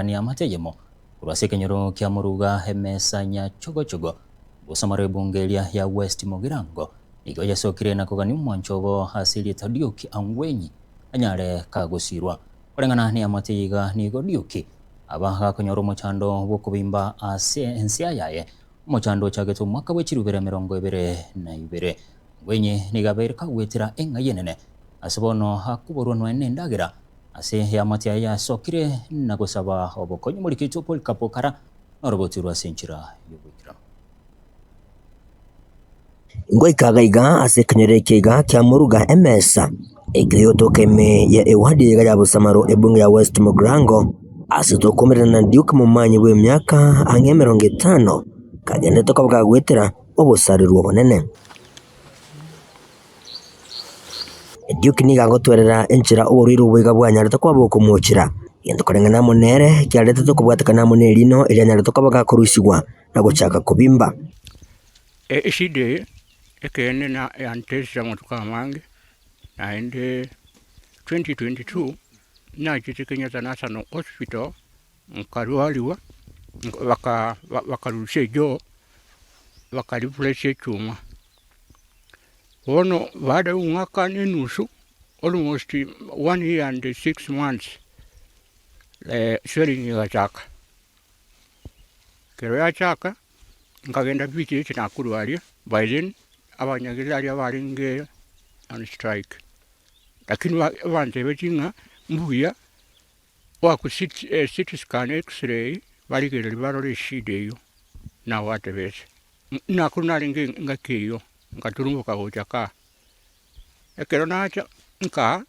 ni amateyemo urwase kenyoro kia muruga hemesanya chogochogo busamare bungelia ya West Mogirango nigo yasokire na kugani mwanchobo asili tadioki angwenyi anyare kagusirwa orengana ni amateyiga nigo dioki abaha kenyoro mochando bukubimba ase ensia yaye mochando chageto mwaka wechirubere 2022 ngwenyi nigaber kagwetira enga yenene asibono hakuborwa none ndagira ase ya matia ya sokire na gusaba obokonyi muri kito Paul Kapokara norobotirwa senchira yubukira ngo ikagaiga ase kanyerekega kya muruga emesa igiyotokeme ya ewadi ya busamaro ebunge ya West Mogirango asitokomera na Duke mumanyi we myaka ange 50 kagende tokabuga gwetera obusarirwa bonene Duke niga gotwerera enchira uburiru bwiga bwanyareta kwabo kumuchira yendo korengana monere kyareta tokubwatakana moneri no iryanyareta tokabaga kurushigwa na guchaka kubimba ishide ekene na yantesha motuka mange naende 2022 na Kenyatta National Hospital nkarwaliwa wakarushe jo wakaripuleshe chuma ono baada ya mwaka nusu almost 1 year and 6 months swelling ya chaka kero ya chaka nkagenda biti kinakurwalia by then abanyagiralia baringe on strike lakini abantu bekinga mbuya waku CT scan x-ray baligere barore shide yo na watebese nakunalinge ngakeyo ngaturumbuka gochaka ekero nacha nka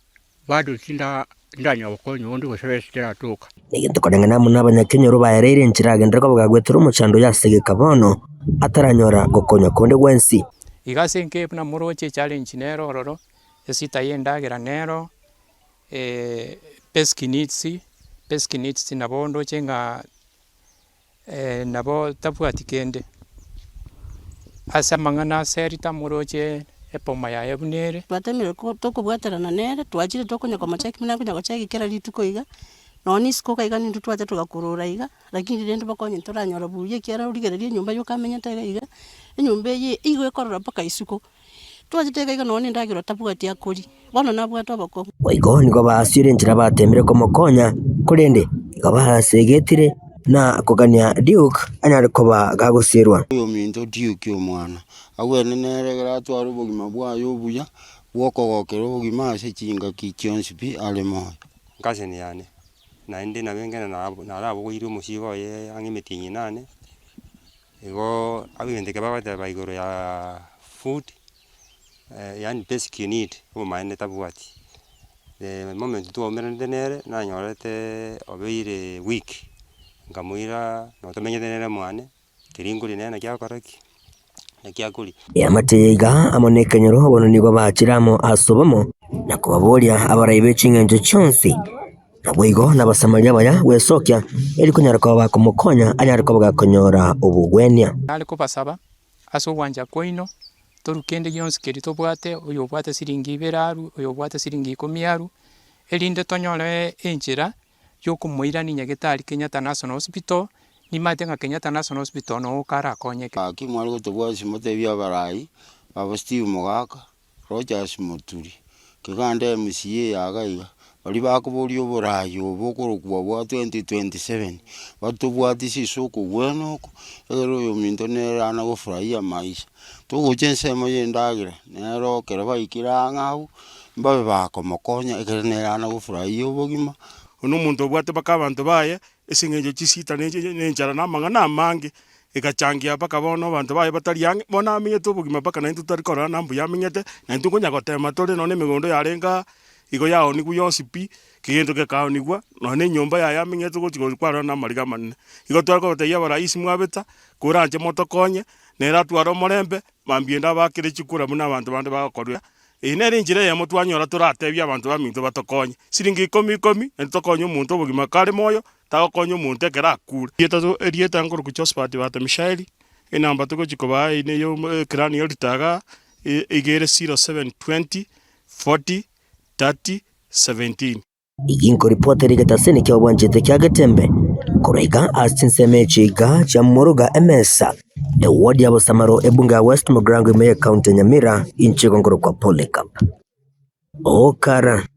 bado tinda ndanya bokonyo ndi gosebesitera tuka nigento korengana munabanya kenyoro baerere enchira gendera kwa gwetero muchando yasege kabono ataranyora gokonya konde gwensi igase nke na muroche challenge nero roro esita yendagira nero peskinitsi nabondo chenga nabo tabwatikende asa mangana serita muroche epoma ya ebunere batemire ko tokubwaterana nere twachire tokonya kwa machaki mina kunya gocheki kera rituko iga noni sikoka iga nindu twate tugakurura iga lakini rende bakonye toranyora buye kera urigererie nyumba yo kamenya tega iga enyumba ye igo ekorora paka isuko twachitega iga noni ndagiro tabwati akuri bono nabwata bako oigo nigo basire enchira batemire ko mokonya kurende igo basegetire na kugania Duke anyari koba gagusirwa uyo minto Duke omwana awene neregera twaro bugima bwayo buya bwokogokero bugima ase chinga kichonsipi alemo nkaseni yani na indi na bengena na rabo goiro musibo ye angimetinyi nane ego abindeke babata baigoro ya food yani basic need omaene tabwati the moment tu omerende na nyorete obeire week ngamuira no tomenye nere mwane kiringuli nene kya koraki nakyakuli yamateyega amoneka nyoro bono nigo bachiramo asobamo na kubaboria abaraibe chingenjo chonsi nabwigo nabasamaria baya wesokya eri kunyara kwa bakumukonya anyara kwa bagakonyora ubugwenya ali kubasaba aso wanja koino torukende yonse keri tobwate oyo bwate siringi 2 oyo bwate siringi 10 elinde tonyole enchira yokumuira ni nyagetari Kenyatta National Hospital ni matenga Kenyatta National Hospital no kara konyeke akimwali gotobwasi motebya barai abo Steve Mogaka Rogers Muturi kigande MCA yagaiga bali bakubuli oburayi obukorokwa bwa 2027 batobwati sisoko bwenoko ero yo minto nerana gofurahia maisha tuguchensemo yendagira nero kero baikira ngau mbabe bakomokonya ekenerana gofurahia obugima uno muntu obwate baka abantu baye esingenje chisita nenjara namangana amange ekachangia baka bono abantu baye batariange bona amenye tubugima baka na tutari korana nambu yamenyete na ntukunya gotema tole none migondo yarenga igo yao ni kuyonsi pi kigendo kekaonigwa none nyumba ya yamenye tugo kwara na mariga manne igo twarko teya baraisi mwabeta kuranje motokonye nera twaro morembe mambienda bakire chikura muna abantu bande bakorwa inere njire ya mutu anyora turatebya abantu baminto batokonye siringi 10 ntokonye umuntu obugima kare moyo tagokonye umuntu ekera kure erieta ngoro ku Josephat bata Mishaeli enamba tuko chikoba ine yo krani yoritaga igere 0720 40 30 17 iginko reporter getaseni kya wanjete kya getembe kuraiga asinseme chiga cha Muruga Emesa ward ya Busamaro ebunge ya West Mugirango ime county Nyamira inchi gongoro kwa Polycarp Okara.